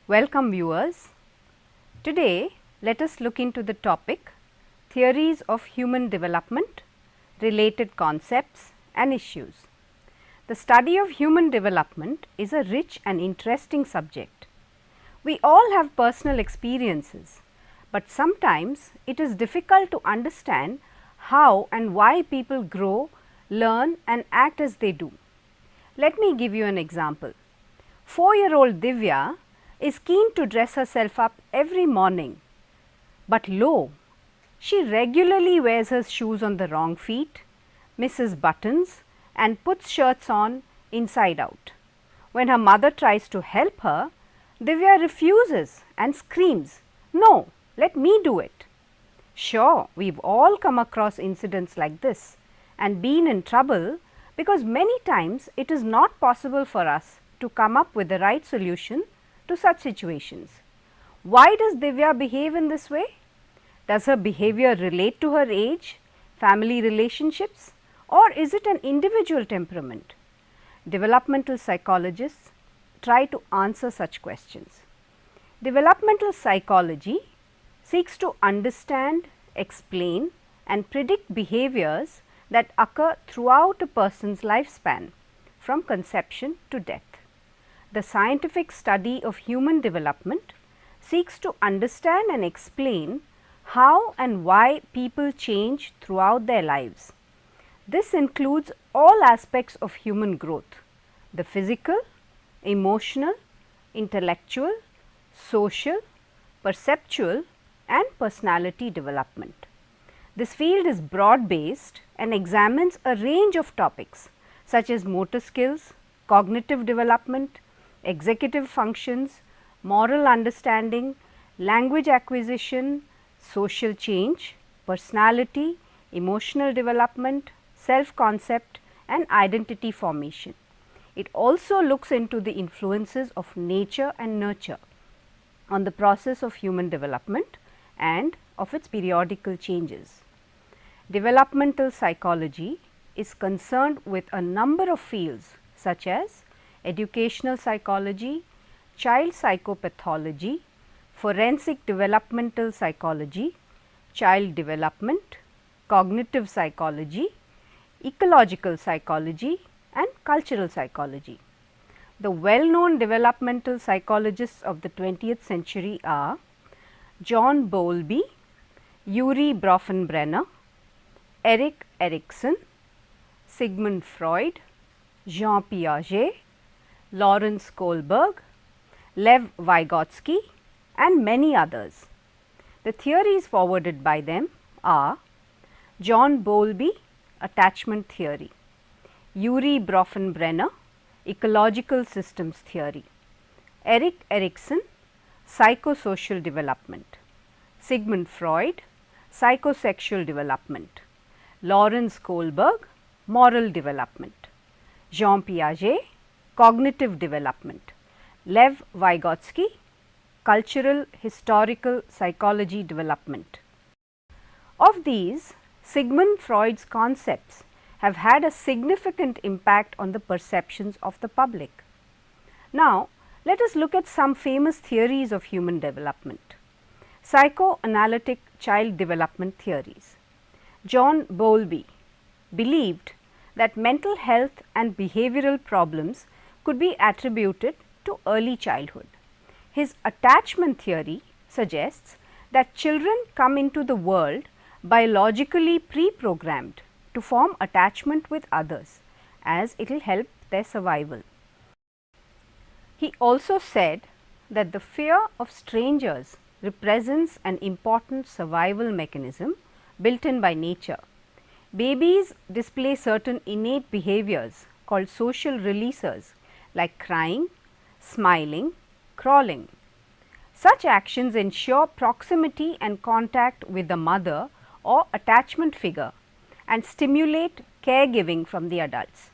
Welcome viewers. Today let us look into the topic theories of human development, related concepts and issues. The study of human development is a rich and interesting subject. We all have personal experiences, but sometimes it is difficult to understand how and why people grow, learn and act as they do. Let me give you an example. 4-year-old Divya is keen to dress herself up every morning, but lo, she regularly wears her shoes on the wrong feet, misses buttons and puts shirts on inside out. When her mother tries to help her, Divya refuses and screams, "No, let me do it." Sure, we've all come across incidents like this and been in trouble because many times it is not possible for us to come up with the right solution to such situations. Why does Divya behave in this way? Does her behavior relate to her age, family relationships, or is it an individual temperament? Developmental psychologists try to answer such questions. Developmental psychology seeks to understand, explain and predict behaviors that occur throughout a person's lifespan from conception to death. The scientific study of human development seeks to understand and explain how and why people change throughout their lives. This includes all aspects of human growth: the physical, emotional, intellectual, social, perceptual and personality development. This field is broad based and examines a range of topics such as motor skills, cognitive development, executive functions, moral understanding, language acquisition, social change, personality, emotional development, self-concept and identity formation. It also looks into the influences of nature and nurture on the process of human development and of its periodical changes. Developmental psychology is concerned with a number of fields such as educational psychology, child psychopathology, forensic developmental psychology, child development, cognitive psychology, ecological psychology and cultural psychology. The well-known developmental psychologists of the 20th century are John Bowlby, Yuri Bronfenbrenner, Erik Erikson, Sigmund Freud, Jean Piaget, Lawrence Kohlberg, Lev Vygotsky and many others. The theories forwarded by them are John Bowlby, attachment theory; Yuri Bronfenbrenner, ecological systems theory; Erik Erikson, psychosocial development; Sigmund Freud, psychosexual development; Lawrence Kohlberg, moral development; Jean Piaget, cognitive development; Lev Vygotsky, cultural historical psychology development. Of these, Sigmund Freud's concepts have had a significant impact on the perceptions of the public. Now, let us look at some famous theories of human development. Psychoanalytic child development theories. John Bowlby believed that mental health and behavioral problems could be attributed to early childhood. His attachment theory suggests that children come into the world biologically pre-programmed to form attachment with others, as it will help their survival. He also said that the fear of strangers represents an important survival mechanism built in by nature. Babies display certain innate behaviors called social releasers like crying, smiling, crawling. Such actions ensure proximity and contact with the mother or attachment figure and stimulate caregiving from the adults.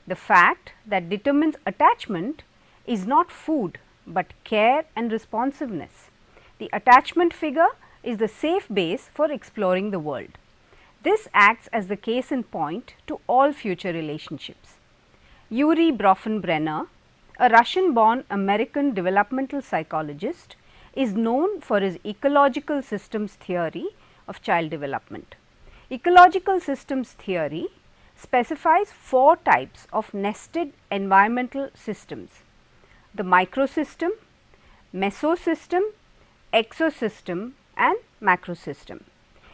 The fact that determines attachment is not food but care and responsiveness. The attachment figure is the safe base for exploring the world. This acts as the case in point to all future relationships. Yuri Bronfenbrenner, a Russian-born American developmental psychologist, is known for his ecological systems theory of child development. Ecological systems theory specifies 4 types of nested environmental systems: the microsystem, mesosystem, exosystem and macrosystem.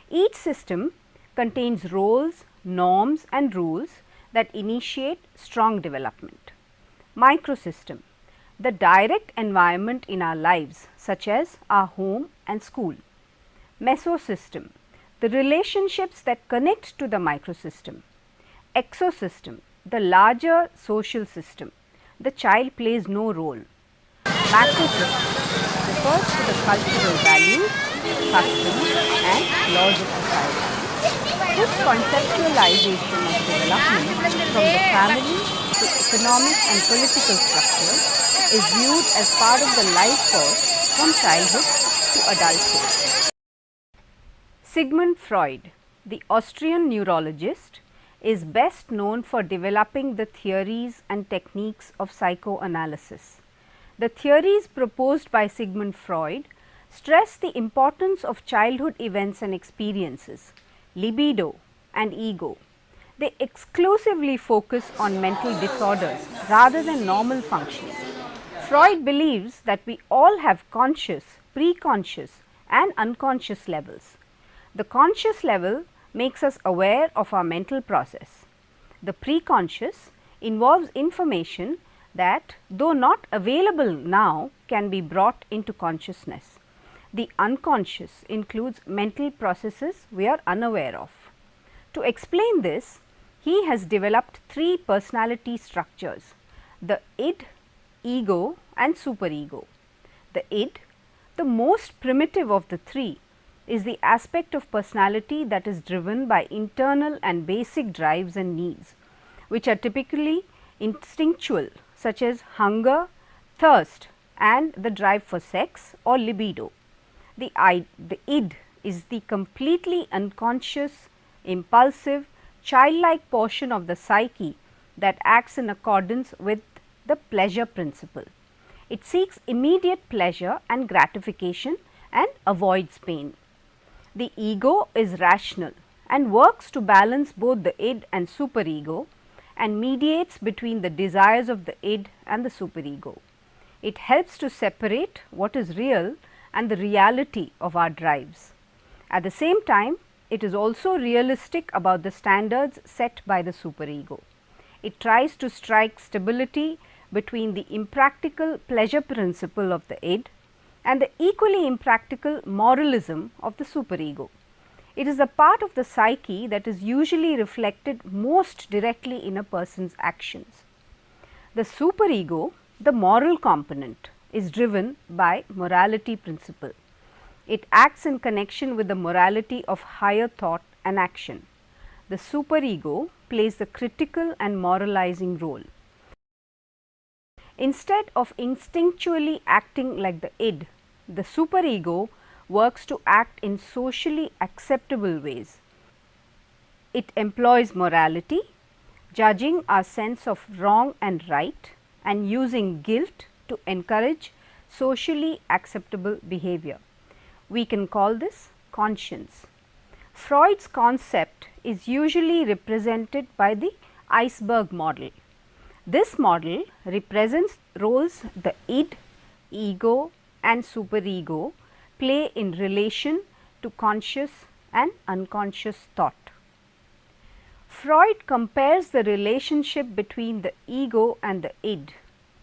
Each system contains roles, norms and rules that initiate strong development. Microsystem, the direct environment in our lives such as our home and school. Mesosystem, the relationships that connect to the microsystem. Exosystem, the larger social system. The child plays no role. Macrosystem refers to the cultural values, customs and laws of society. This conceptualization of development from the family to economic and political structures is viewed as part of the life course from childhood to adulthood. Sigmund Freud, the Austrian neurologist, is best known for developing the theories and techniques of psychoanalysis. The theories proposed by Sigmund Freud stress the importance of childhood events and experiences, libido and ego. They exclusively focus on mental disorders rather than normal functioning. Freud believes that we all have conscious, preconscious and unconscious levels. The conscious level makes us aware of our mental process. The preconscious involves information that, though not available now, can be brought into consciousness. The unconscious includes mental processes we are unaware of. To explain this, he has developed 3 personality structures: the id, ego and superego. The id, the most primitive of the 3, is the aspect of personality that is driven by internal and basic drives and needs, which are typically instinctual, such as hunger, thirst and the drive for sex or libido. The id is the completely unconscious, impulsive, childlike portion of the psyche that acts in accordance with the pleasure principle. It seeks immediate pleasure and gratification and avoids pain. The ego is rational and works to balance both the id and superego and mediates between the desires of the id and the superego. It helps to separate what is real and the reality of our drives. At the same time, it is also realistic about the standards set by the superego. It tries to strike stability between the impractical pleasure principle of the id and the equally impractical moralism of the superego. It is a part of the psyche that is usually reflected most directly in a person's actions. The superego, the moral component, is driven by morality principle. It acts in connection with the morality of higher thought and action. The superego plays the critical and moralizing role. Instead of instinctually acting like the id, the superego works to act in socially acceptable ways. It employs morality, judging our sense of wrong and right, and using guilt to encourage socially acceptable behavior. We can call this conscience. Freud's concept is usually represented by the iceberg model. This model represents roles the id, ego and superego play in relation to conscious and unconscious thought. Freud compares the relationship between the ego and the id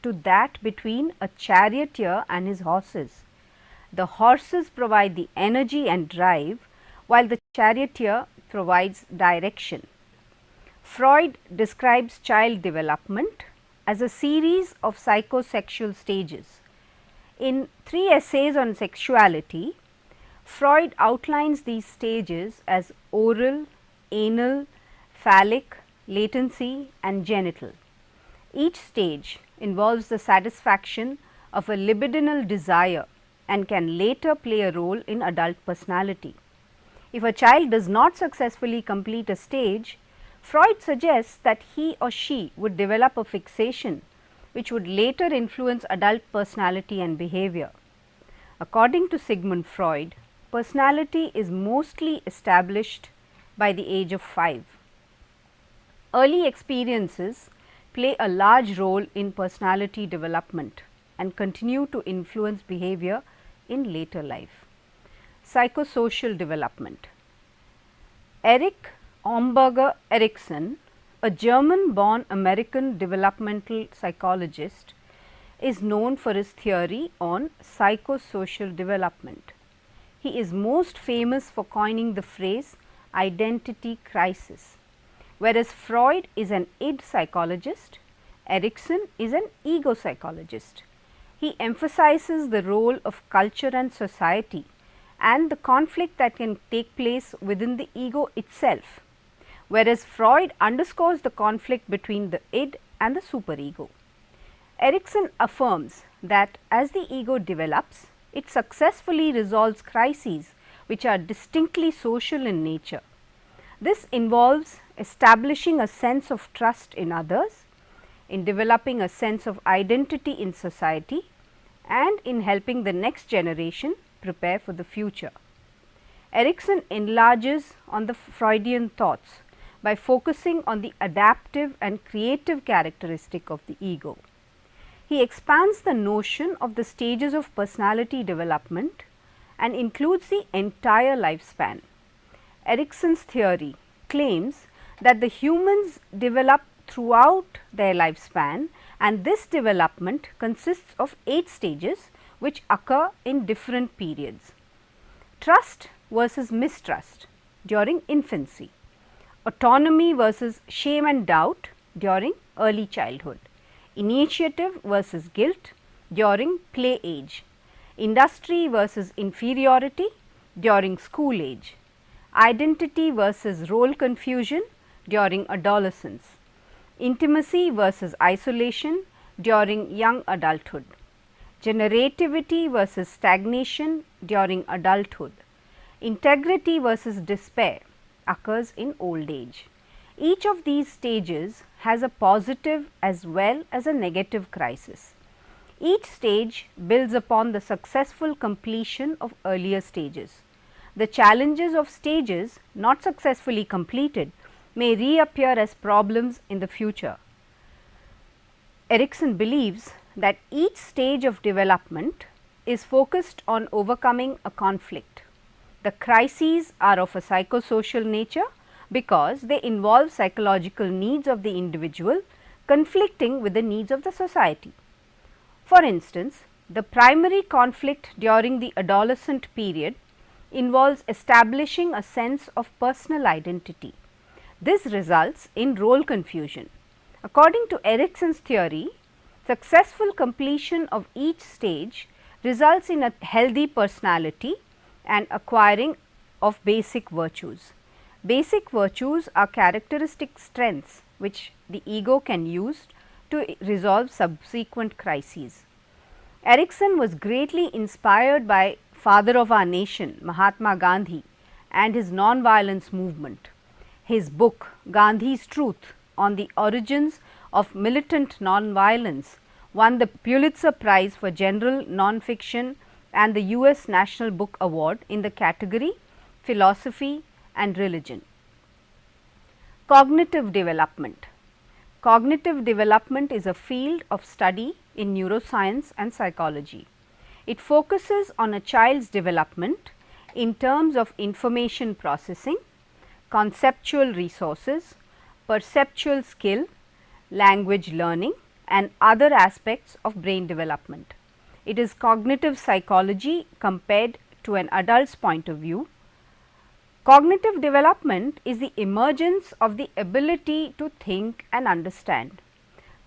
to that between a charioteer and his horses. The horses provide the energy and drive, while the charioteer provides direction. Freud describes child development as a series of psychosexual stages. In 3 essays on sexuality, Freud outlines these stages as oral, anal, phallic, latency and genital. Each stage involves the satisfaction of a libidinal desire and can later play a role in adult personality. If a child does not successfully complete a stage, Freud suggests that he or she would develop a fixation which would later influence adult personality and behavior. According to Sigmund Freud, personality is mostly established by the age of 5. Early experiences play a large role in personality development and continue to influence behavior in later life. Psychosocial development. Erich Homburger Erikson, a German-born American developmental psychologist, is known for his theory on psychosocial development. He is most famous for coining the phrase identity crisis. Whereas Freud is an id psychologist, Erikson is an ego psychologist. He emphasizes the role of culture and society and the conflict that can take place within the ego itself, whereas Freud underscores the conflict between the id and the superego. Erikson affirms that as the ego develops, it successfully resolves crises which are distinctly social in nature. This involves establishing a sense of trust in others, in developing a sense of identity in society, and in helping the next generation prepare for the future. Erikson enlarges on the Freudian thoughts by focusing on the adaptive and creative characteristic of the ego. He expands the notion of the stages of personality development and includes the entire lifespan. Erikson's theory claims that the humans develop throughout their lifespan, and this development consists of 8 stages which occur in different periods. Trust versus mistrust during infancy, autonomy versus shame and doubt during early childhood, initiative versus guilt during play age, industry versus inferiority during school age, identity versus role confusion during adolescence, intimacy versus isolation during young adulthood, generativity versus stagnation during adulthood, integrity versus despair occurs in old age. Each of these stages has a positive as well as a negative crisis. Each stage builds upon the successful completion of earlier stages. The challenges of stages not successfully completed may reappear as problems in the future. Erikson believes that each stage of development is focused on overcoming a conflict. The crises are of a psychosocial nature because they involve psychological needs of the individual conflicting with the needs of the society. For instance, the primary conflict during the adolescent period involves establishing a sense of personal identity. This results in role confusion. According to Erikson's theory, successful completion of each stage results in a healthy personality and acquiring of basic virtues. Basic virtues are characteristic strengths which the ego can use to resolve subsequent crises. Erikson was greatly inspired by father of our nation, Mahatma Gandhi, and his non-violence movement. His book, Gandhi's Truth on the Origins of Militant Non-Violence, won the Pulitzer Prize for General Nonfiction and the US National Book Award in the category Philosophy and Religion. Cognitive development. Cognitive development is a field of study in neuroscience and psychology. It focuses on a child's development in terms of information processing, conceptual resources, perceptual skill, language learning, and other aspects of brain development. It is cognitive psychology compared to an adult's point of view. Cognitive development is the emergence of the ability to think and understand.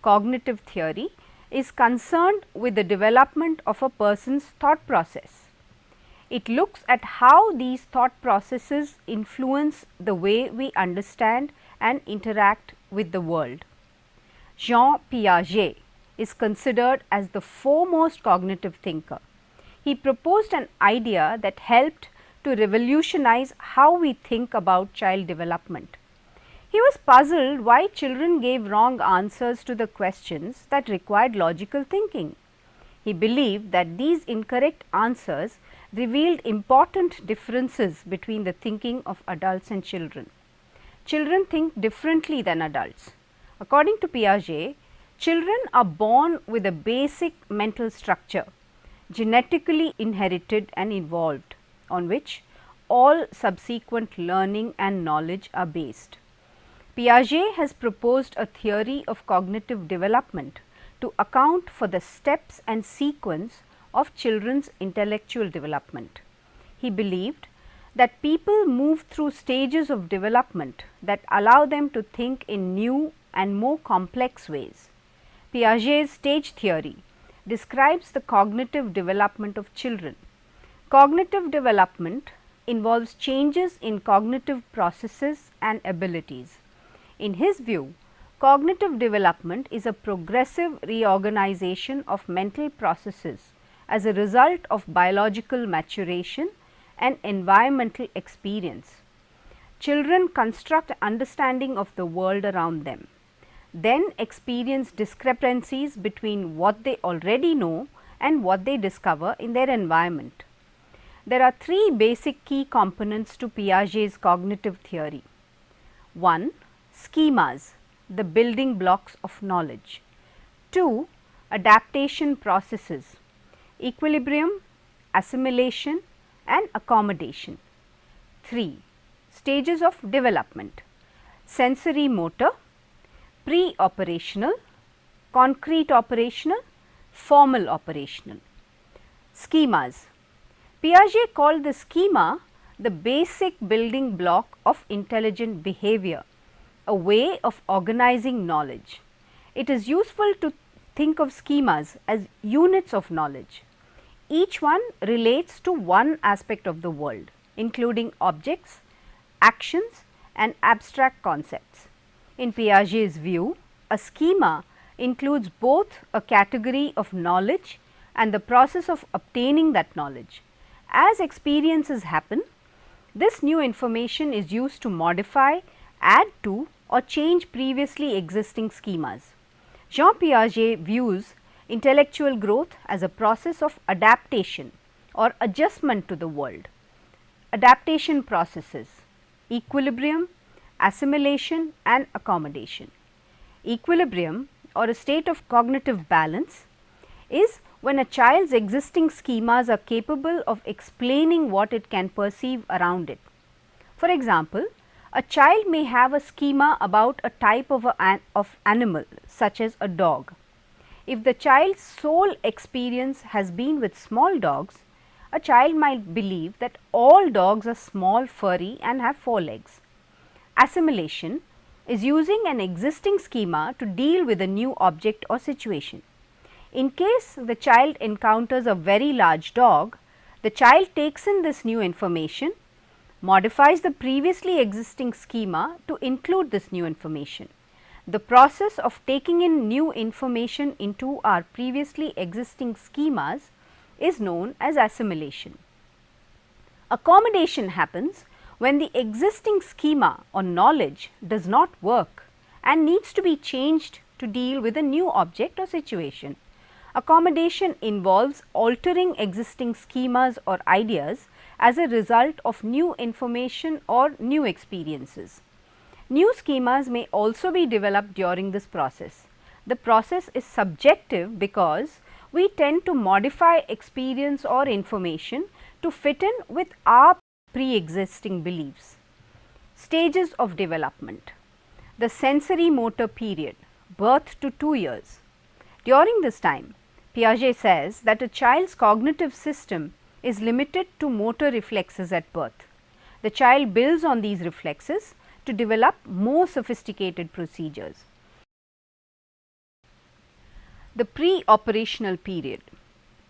Cognitive theory is concerned with the development of a person's thought process. It looks at how these thought processes influence the way we understand and interact with the world. Jean Piaget is considered as the foremost cognitive thinker. He proposed an idea that helped to revolutionize how we think about child development. He was puzzled why children gave wrong answers to the questions that required logical thinking. He believed that these incorrect answers revealed important differences between the thinking of adults and children. Children think differently than adults. According to Piaget, children are born with a basic mental structure, genetically inherited and evolved, on which all subsequent learning and knowledge are based. Piaget has proposed a theory of cognitive development to account for the steps and sequence of children's intellectual development. He believed that people move through stages of development that allow them to think in new and more complex ways. Piaget's stage theory describes the cognitive development of children. Cognitive development involves changes in cognitive processes and abilities. In his view, cognitive development is a progressive reorganization of mental processes as a result of biological maturation and environmental experience. Children construct understanding of the world around them, then experience discrepancies between what they already know and what they discover in their environment. There are three basic key components to Piaget's cognitive theory. 1. Schemas, the building blocks of knowledge. 2. Adaptation processes, equilibrium, assimilation and accommodation. 3. Stages of development, sensory motor, pre-operational, concrete operational, formal operational. Schemas. Piaget called the schema the basic building block of intelligent behavior, a way of organizing knowledge. It is useful to think of schemas as units of knowledge. Each one relates to one aspect of the world, including objects, actions and abstract concepts. In Piaget's view, a schema includes both a category of knowledge and the process of obtaining that knowledge. As experiences happen, this new information is used to modify, add to or change previously existing schemas. Jean Piaget views intellectual growth as a process of adaptation or adjustment to the world. Adaptation processes, equilibrium, assimilation and accommodation. Equilibrium or a state of cognitive balance is when a child's existing schemas are capable of explaining what it can perceive around it. For example, a child may have a schema about a type of animal such as a dog. If the child's sole experience has been with small dogs, a child might believe that all dogs are small, furry and have 4 legs. Assimilation is using an existing schema to deal with a new object or situation. In case the child encounters a very large dog, the child takes in this new information, modifies the previously existing schema to include this new information. The process of taking in new information into our previously existing schemas is known as assimilation. Accommodation happens when the existing schema or knowledge does not work and needs to be changed to deal with a new object or situation. Accommodation involves altering existing schemas or ideas as a result of new information or new experiences. New schemas may also be developed during this process. The process is subjective because we tend to modify experience or information to fit in with our pre-existing beliefs. Stages of development. The sensory motor period, birth to 2 years. During this time, Piaget says that a child's cognitive system is limited to motor reflexes at birth. The child builds on these reflexes to develop more sophisticated procedures. The pre-operational period,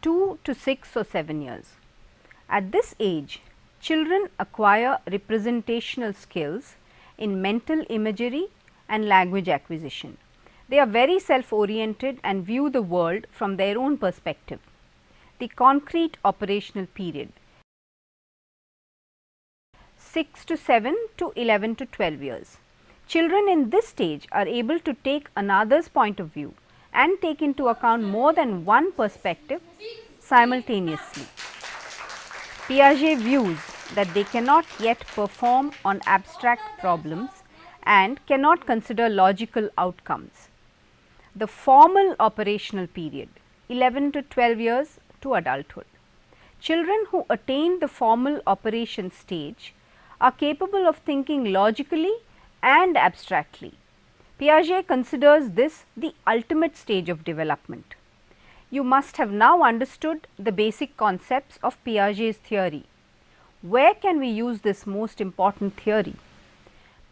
2 to 6 or 7 years. At this age, children acquire representational skills in mental imagery and language acquisition. They are very self-oriented and view the world from their own perspective. The concrete operational period, 6 to 7 to 11 to 12 years. Children in this stage are able to take another's point of view and take into account more than one perspective simultaneously. Piaget views that they cannot yet perform on abstract problems and cannot consider logical outcomes. The formal operational period, 11 to 12 years to adulthood. Children who attain the formal operation stage are capable of thinking logically and abstractly. Piaget considers this the ultimate stage of development. You must have now understood the basic concepts of Piaget's theory. Where can we use this most important theory?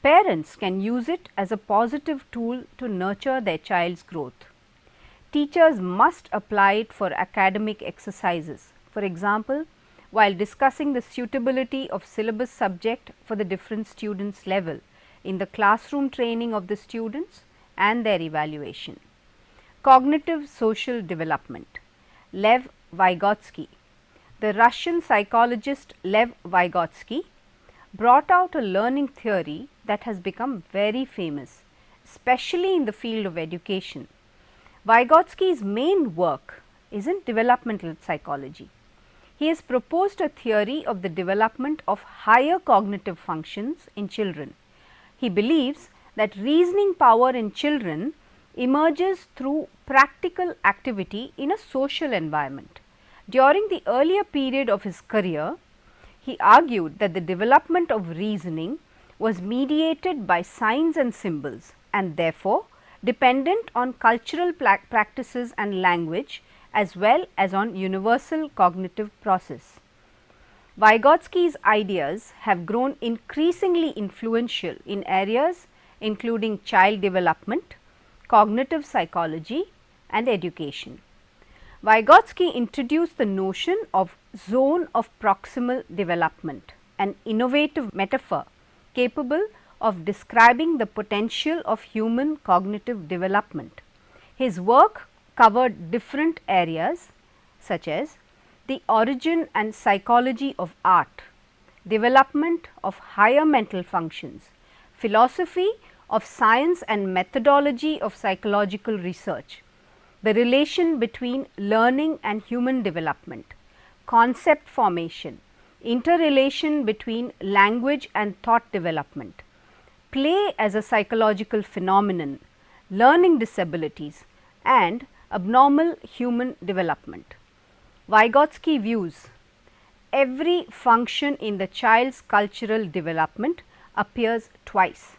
Parents can use it as a positive tool to nurture their child's growth. Teachers must apply it for academic exercises. For example, while discussing the suitability of syllabus subject for the different students' level in the classroom training of the students and their evaluation. Cognitive social development. Lev Vygotsky. The Russian psychologist Lev Vygotsky brought out a learning theory that has become very famous, especially in the field of education. Vygotsky's main work is in developmental psychology. He has proposed a theory of the development of higher cognitive functions in children. He believes that reasoning power in children emerges through practical activity in a social environment. During the earlier period of his career, he argued that the development of reasoning was mediated by signs and symbols and therefore dependent on cultural practices and language as well as on universal cognitive process. Vygotsky's ideas have grown increasingly influential in areas including child development, cognitive psychology and education. Vygotsky introduced the notion of zone of proximal development, an innovative metaphor capable of describing the potential of human cognitive development. His work covered different areas such as the origin and psychology of art, development of higher mental functions, philosophy of science and methodology of psychological research, the relation between learning and human development, concept formation, interrelation between language and thought development, play as a psychological phenomenon, learning disabilities and abnormal human development. Vygotsky views every function in the child's cultural development appears twice,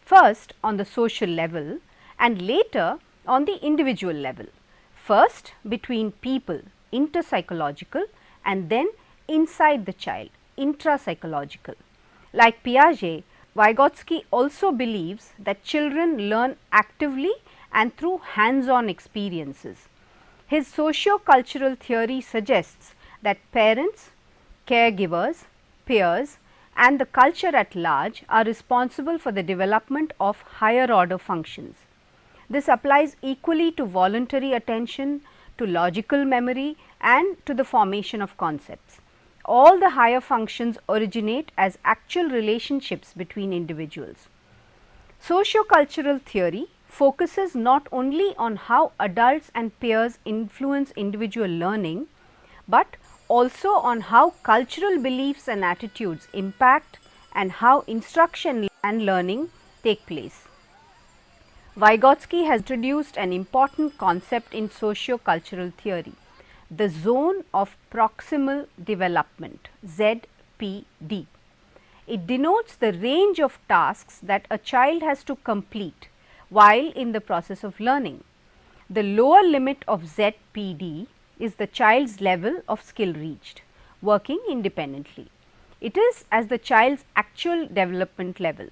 first on the social level and later on the individual level, first between people, interpsychological, and then inside the child, intrapsychological. Like Piaget, Vygotsky also believes that children learn actively and through hands-on experiences. His socio-cultural theory suggests that parents, caregivers, peers and the culture at large are responsible for the development of higher order functions. This applies equally to voluntary attention, to logical memory and to the formation of concepts. All the higher functions originate as actual relationships between individuals. Socio-cultural theory focuses not only on how adults and peers influence individual learning, but also on how cultural beliefs and attitudes impact and how instruction and learning take place. Vygotsky has introduced an important concept in socio-cultural theory, the zone of proximal development, ZPD. It denotes the range of tasks that a child has to complete while in the process of learning. The lower limit of ZPD is the child's level of skill reached, working independently. It is as the child's actual development level.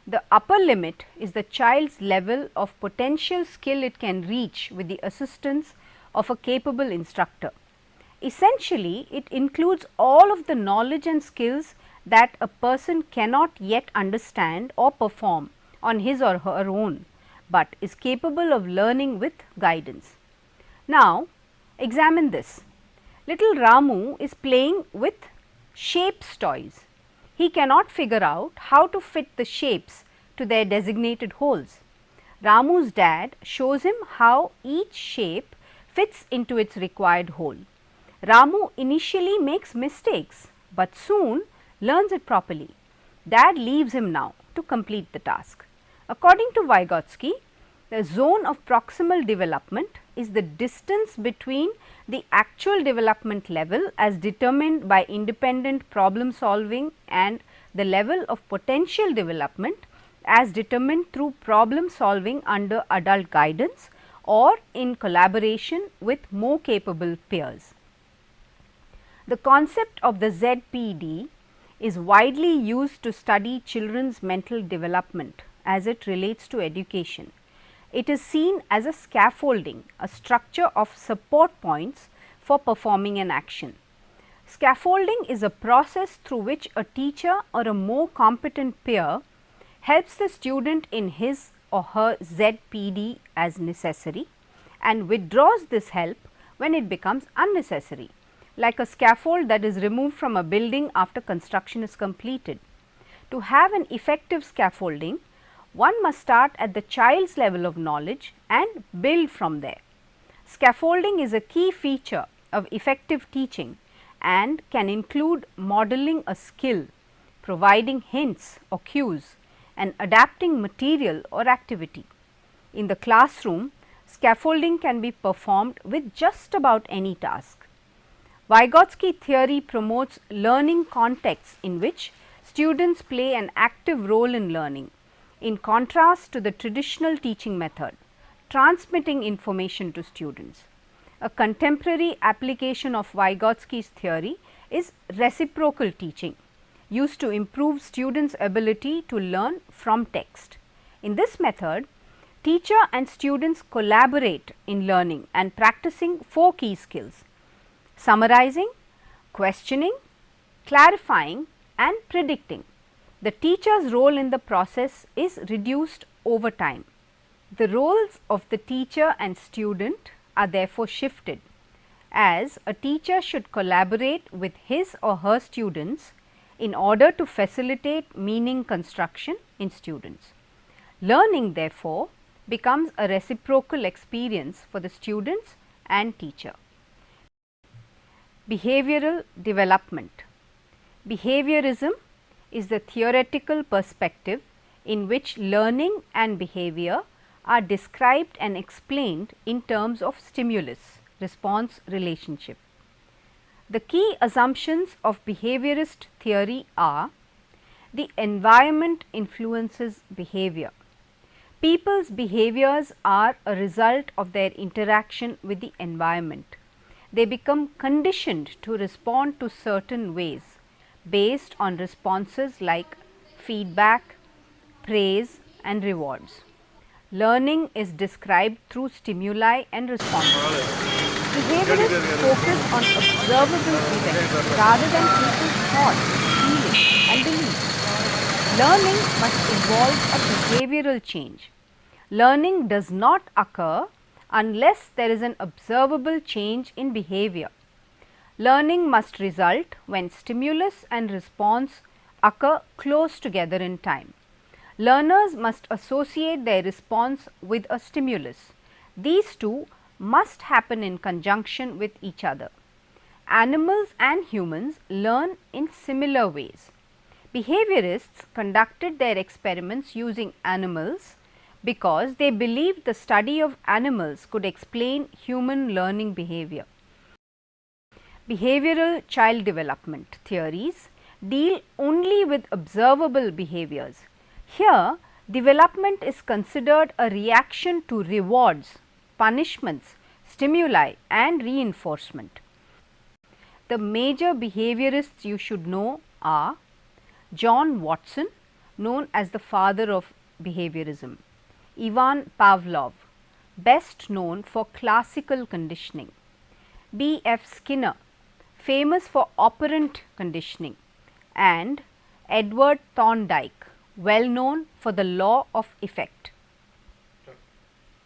The upper limit is the child's level of potential skill it can reach with the assistance of a capable instructor. Essentially, it includes all of the knowledge and skills that a person cannot yet understand or perform on his or her own, but is capable of learning with guidance. Now, examine this. Little Ramu is playing with shapes toys. He cannot figure out how to fit the shapes to their designated holes. Ramu's dad shows him how each shape fits into its required hole. Ramu initially makes mistakes, but soon learns it properly. Dad leaves him now to complete the task. According to Vygotsky, the zone of proximal development is the distance between the actual development level as determined by independent problem solving and the level of potential development as determined through problem solving under adult guidance or in collaboration with more capable peers. The concept of the ZPD is widely used to study children's mental development as it relates to education. It is seen as a scaffolding, a structure of support points for performing an action. Scaffolding is a process through which a teacher or a more competent peer helps the student in his or her ZPD as necessary and withdraws this help when it becomes unnecessary, like a scaffold that is removed from a building after construction is completed. To have an effective scaffolding, one must start at the child's level of knowledge and build from there. Scaffolding is a key feature of effective teaching and can include modeling a skill, providing hints or cues, and adapting material or activity. In the classroom, scaffolding can be performed with just about any task. Vygotsky theory promotes learning contexts in which students play an active role in learning, in contrast to the traditional teaching method, transmitting information to students. A contemporary application of Vygotsky's theory is reciprocal teaching, used to improve students' ability to learn from text. In this method, teacher and students collaborate in learning and practicing 4 key skills: summarizing, questioning, clarifying, and predicting. The teacher's role in the process is reduced over time. The roles of the teacher and student are therefore shifted, as a teacher should collaborate with his or her students in order to facilitate meaning construction in students. Learning therefore becomes a reciprocal experience for the students and teacher. Behavioral development. Behaviorism is the theoretical perspective in which learning and behavior are described and explained in terms of stimulus-response relationship. The key assumptions of behaviorist theory are: the environment influences behavior. People's behaviors are a result of their interaction with the environment. They become conditioned to respond to certain ways based on responses like feedback, praise, and rewards. Learning is described through stimuli and responses. Behaviorists focus on observable events rather than people's thoughts, feelings, and beliefs. Learning must involve a behavioral change. Learning does not occur unless there is an observable change in behavior. Learning must result when stimulus and response occur close together in time. Learners must associate their response with a stimulus. These two must happen in conjunction with each other. Animals and humans learn in similar ways. Behaviorists conducted their experiments using animals because they believed the study of animals could explain human learning behavior. Behavioral child development theories deal only with observable behaviors. Here, development is considered a reaction to rewards, punishments, stimuli, and reinforcement. The major behaviorists you should know are John Watson, known as the father of behaviorism; Ivan Pavlov, best known for classical conditioning; B. F. Skinner, famous for operant conditioning; and Edward Thorndike, well known for the law of effect.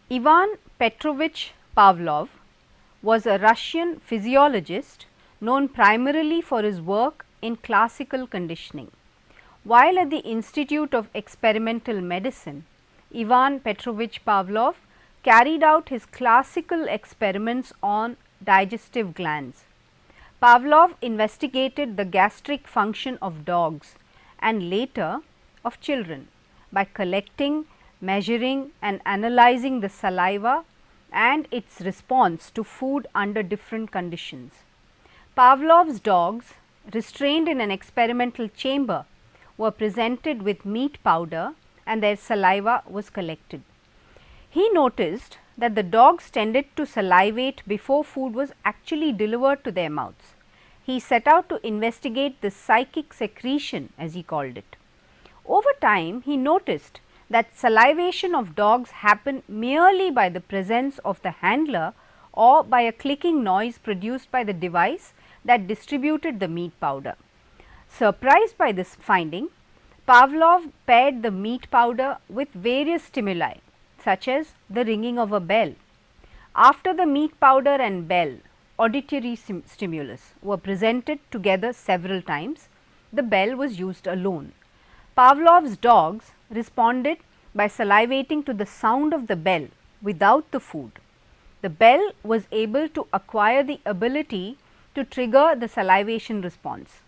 Ivan Petrovich Pavlov was a Russian physiologist known primarily for his work in classical conditioning. While at the Institute of Experimental Medicine, Ivan Petrovich Pavlov carried out his classical experiments on digestive glands. Pavlov investigated the gastric function of dogs and later of children by collecting, measuring and analyzing the saliva and its response to food under different conditions. Pavlov's dogs, restrained in an experimental chamber, were presented with meat powder and their saliva was collected. He noticed that the dogs tended to salivate before food was actually delivered to their mouths. He set out to investigate the psychic secretion, as he called it. Over time, he noticed that salivation of dogs happened merely by the presence of the handler or by a clicking noise produced by the device that distributed the meat powder. Surprised by this finding, Pavlov paired the meat powder with various stimuli such as the ringing of a bell. After the meat powder and bell, auditory stimulus were presented together several times. The bell was used alone. Pavlov's dogs responded by salivating to the sound of the bell without the food. The bell was able to acquire the ability to trigger the salivation response.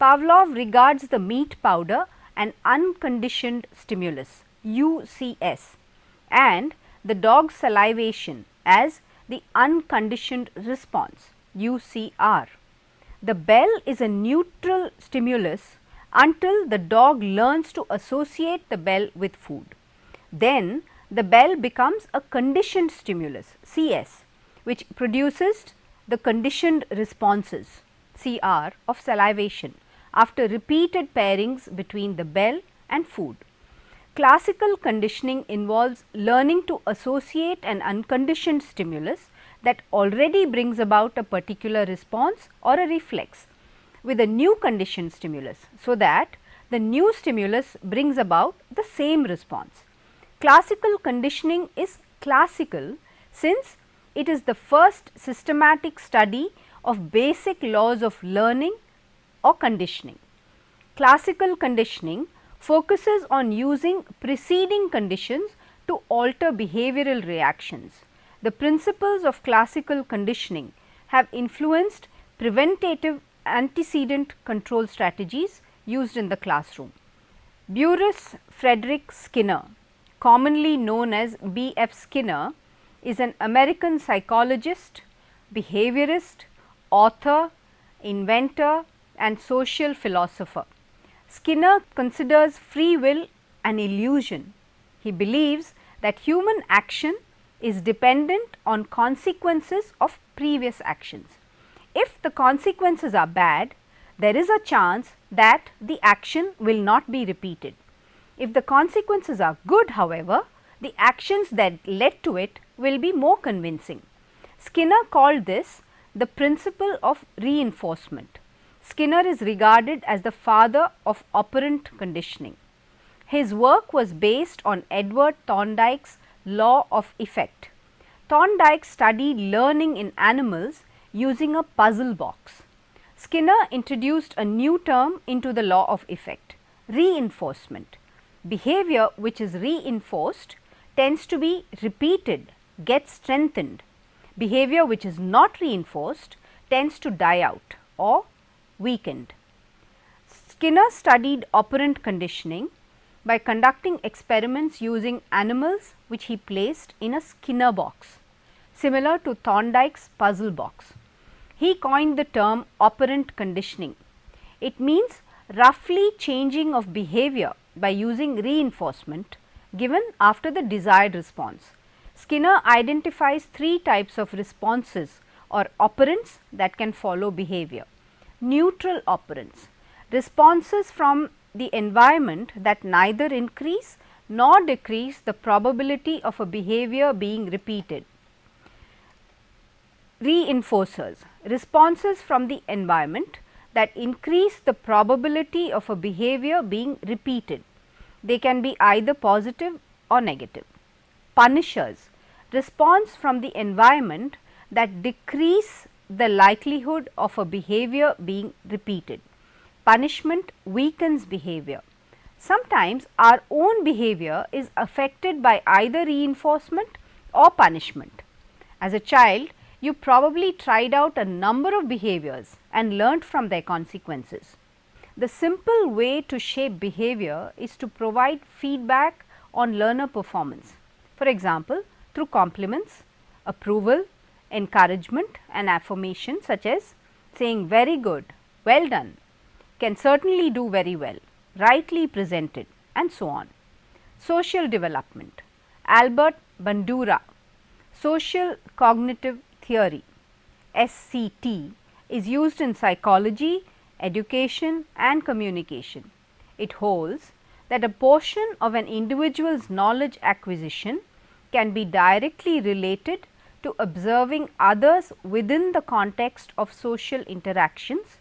Pavlov regards the meat powder an unconditioned stimulus UCS and the dog's salivation as the unconditioned response UCR. The bell is a neutral stimulus until the dog learns to associate the bell with food. Then the bell becomes a conditioned stimulus CS, which produces the conditioned responses CR of salivation after repeated pairings between the bell and food. Classical conditioning involves learning to associate an unconditioned stimulus that already brings about a particular response or a reflex with a new conditioned stimulus, so that the new stimulus brings about the same response. Classical conditioning is classical since it is the first systematic study of basic laws of learning or conditioning. Classical conditioning focuses on using preceding conditions to alter behavioral reactions. The principles of classical conditioning have influenced preventative antecedent control strategies used in the classroom. Burrus Frederick Skinner, commonly known as B.F. Skinner, is an American psychologist, behaviorist, author, inventor and social philosopher. Skinner considers free will an illusion. He believes that human action is dependent on consequences of previous actions. If the consequences are bad, there is a chance that the action will not be repeated. If the consequences are good, however, the actions that led to it will be more convincing. Skinner called this the principle of reinforcement. Skinner is regarded as the father of operant conditioning. His work was based on Edward Thorndike's law of effect. Thorndike studied learning in animals using a puzzle box. Skinner introduced a new term into the law of effect, reinforcement. Behavior which is reinforced tends to be repeated, gets strengthened. Behavior which is not reinforced tends to die out or weakened. Skinner studied operant conditioning by conducting experiments using animals which he placed in a Skinner box, similar to Thorndike's puzzle box. He coined the term operant conditioning. It means roughly changing of behavior by using reinforcement given after the desired response. Skinner identifies three types of responses or operants that can follow behavior. Neutral operants, responses from the environment that neither increase nor decrease the probability of a behavior being repeated. Reinforcers, responses from the environment that increase the probability of a behavior being repeated. They can be either positive or negative. Punishers, response from the environment that decrease the likelihood of a behavior being repeated. Punishment weakens behavior. Sometimes our own behavior is affected by either reinforcement or punishment. As a child, you probably tried out a number of behaviors and learnt from their consequences. The simple way to shape behavior is to provide feedback on learner performance. For example, through compliments, approval, encouragement and affirmation such as saying very good, well done, can certainly do very well, rightly presented and so on. Social development. Albert Bandura, Social Cognitive Theory (SCT) is used in psychology, education and communication. It holds that a portion of an individual's knowledge acquisition can be directly related to observing others within the context of social interactions,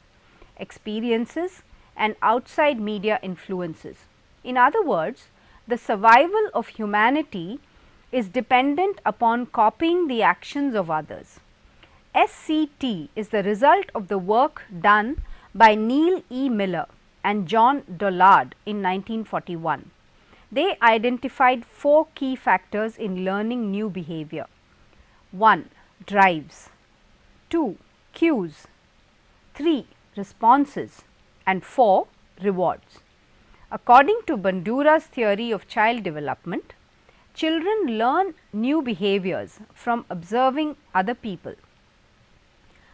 experiences and outside media influences. In other words, the survival of humanity is dependent upon copying the actions of others. SCT is the result of the work done by Neil E. Miller and John Dollard in 1941. They identified 4 key factors in learning new behavior. 1. Drives, 2. Cues, 3. Responses and 4. Rewards. According to Bandura's theory of child development, children learn new behaviors from observing other people.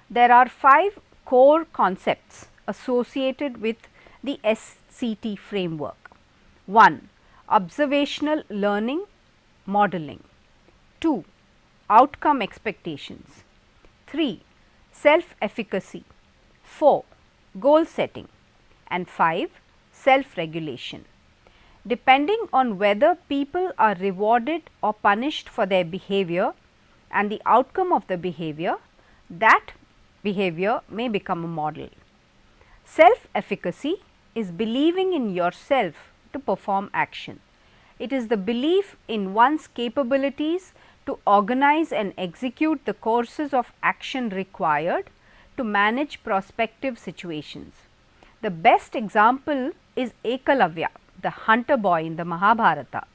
There are 5 core concepts associated with the SCT framework. 1. Observational learning modeling. 2. Outcome expectations. 3. Self-efficacy. 4. Goal setting. And 5. Self-regulation. Depending on whether people are rewarded or punished for their behavior and the outcome of the behavior, that behavior may become a model. Self-efficacy is believing in yourself to perform action. It is the belief in one's capabilities to organize and execute the courses of action required to manage prospective situations. The best example is Ekalavya, the hunter boy in the Mahabharata,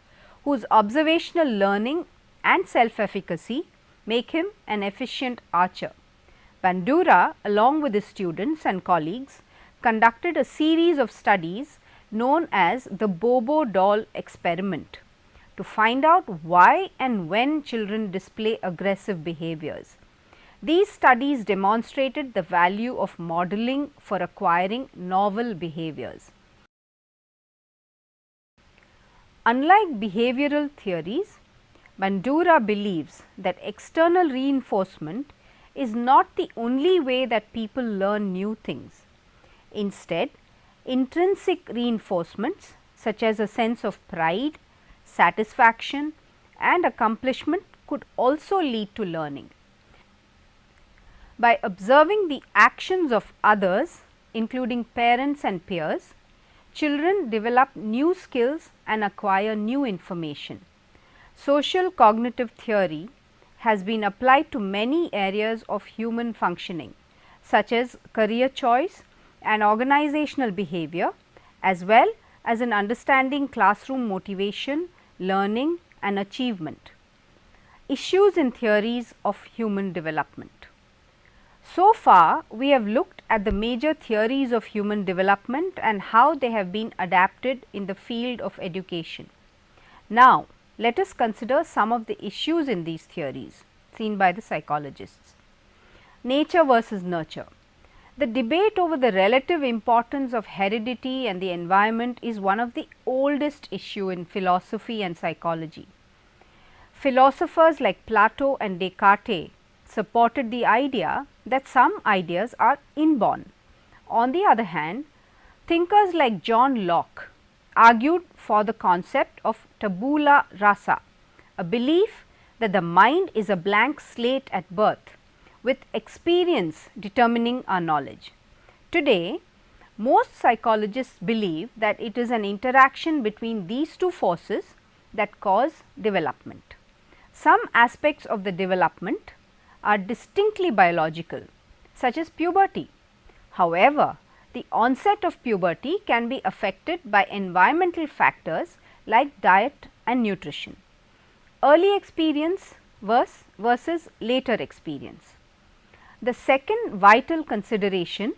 whose observational learning and self-efficacy make him an efficient archer. Bandura, along with his students and colleagues, conducted a series of studies known as the Bobo doll experiment to find out why and when children display aggressive behaviors. These studies demonstrated the value of modeling for acquiring novel behaviors. Unlike behavioral theories, Bandura believes that external reinforcement is not the only way that people learn new things. Instead, intrinsic reinforcements such as a sense of pride, satisfaction and accomplishment could also lead to learning. By observing the actions of others, including parents and peers, children develop new skills and acquire new information. Social cognitive theory has been applied to many areas of human functioning, such as career choice and organizational behavior, as well as in understanding classroom motivation, learning and achievement. Issues in theories of human development. So far, we have looked at the major theories of human development and how they have been adapted in the field of education. Now, let us consider some of the issues in these theories seen by the psychologists. Nature versus nurture. The debate over the relative importance of heredity and the environment is one of the oldest issues in philosophy and psychology. Philosophers like Plato and Descartes supported the idea that some ideas are inborn. On the other hand, thinkers like John Locke argued for the concept of tabula rasa, a belief that the mind is a blank slate at birth, with experience determining our knowledge. Today, most psychologists believe that it is an interaction between these two forces that cause development. Some aspects of the development are distinctly biological, such as puberty. However, the onset of puberty can be affected by environmental factors like diet and nutrition. Early experience versus later experience. The second vital consideration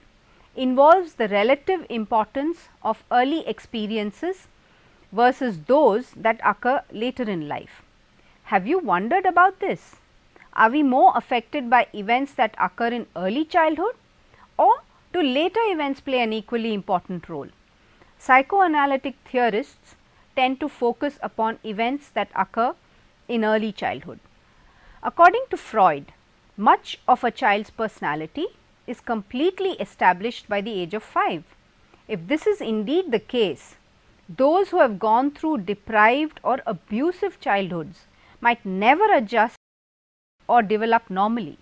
involves the relative importance of early experiences versus those that occur later in life. Have you wondered about this? Are we more affected by events that occur in early childhood, or do later events play an equally important role? Psychoanalytic theorists tend to focus upon events that occur in early childhood. According to Freud, much of a child's personality is completely established by the age of 5. If this is indeed the case, those who have gone through deprived or abusive childhoods might never adjust or develop normally.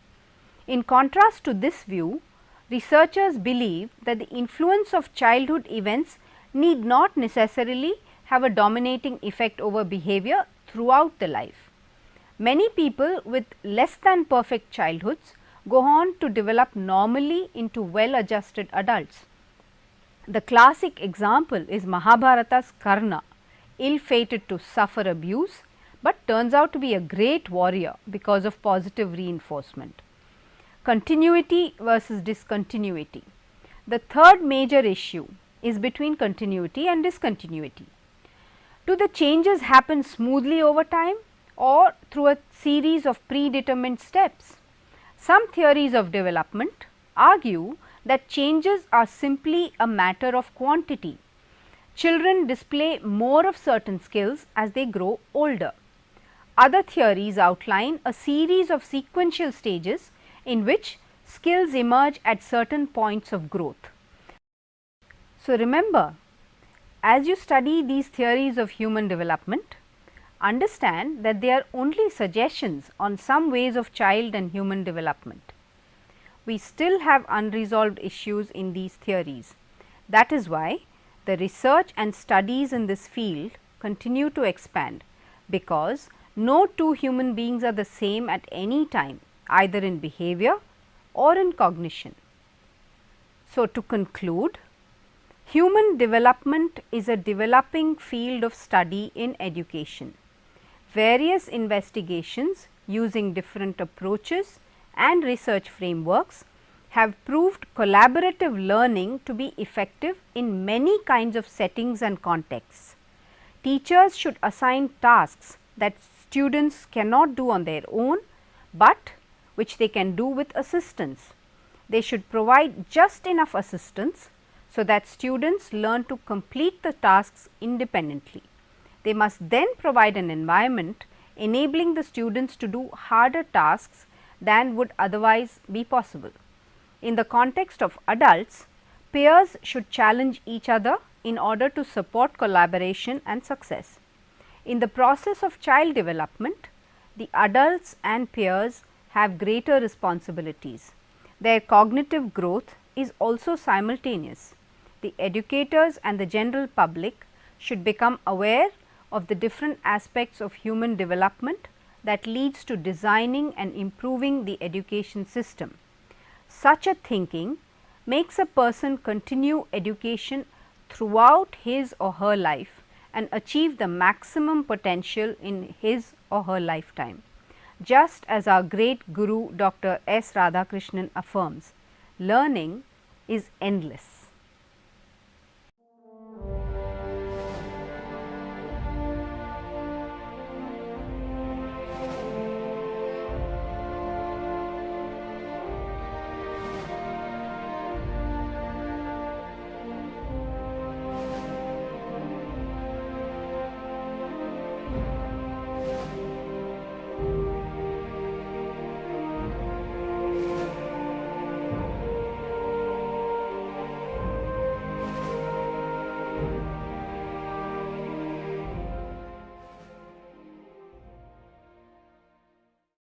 In contrast to this view, researchers believe that the influence of childhood events need not necessarily have a dominating effect over behavior throughout the life. Many people with less than perfect childhoods go on to develop normally into well-adjusted adults. The classic example is Mahabharata's Karna, ill-fated to suffer abuse, but turns out to be a great warrior because of positive reinforcement. Continuity versus discontinuity. The third major issue is between continuity and discontinuity. Do the changes happen smoothly over time or through a series of predetermined steps? Some theories of development argue that changes are simply a matter of quantity. Children display more of certain skills as they grow older. Other theories outline a series of sequential stages in which skills emerge at certain points of growth. So, remember, as you study these theories of human development, understand that they are only suggestions on some ways of child and human development. We still have unresolved issues in these theories. That is why the research and studies in this field continue to expand, because no two human beings are the same at any time, either in behavior or in cognition. So, to conclude, human development is a developing field of study in education. Various investigations using different approaches and research frameworks have proved collaborative learning to be effective in many kinds of settings and contexts. Teachers should assign tasks that students cannot do on their own, but which they can do with assistance. They should provide just enough assistance so that students learn to complete the tasks independently. They must then provide an environment enabling the students to do harder tasks than would otherwise be possible. In the context of adults, peers should challenge each other in order to support collaboration and success. In the process of child development, the adults and peers have greater responsibilities. Their cognitive growth is also simultaneous. The educators and the general public should become aware of the different aspects of human development that leads to designing and improving the education system. Such a thinking makes a person continue education throughout his or her life and achieve the maximum potential in his or her lifetime. Just as our great guru Dr. S. Radhakrishnan affirms, learning is endless.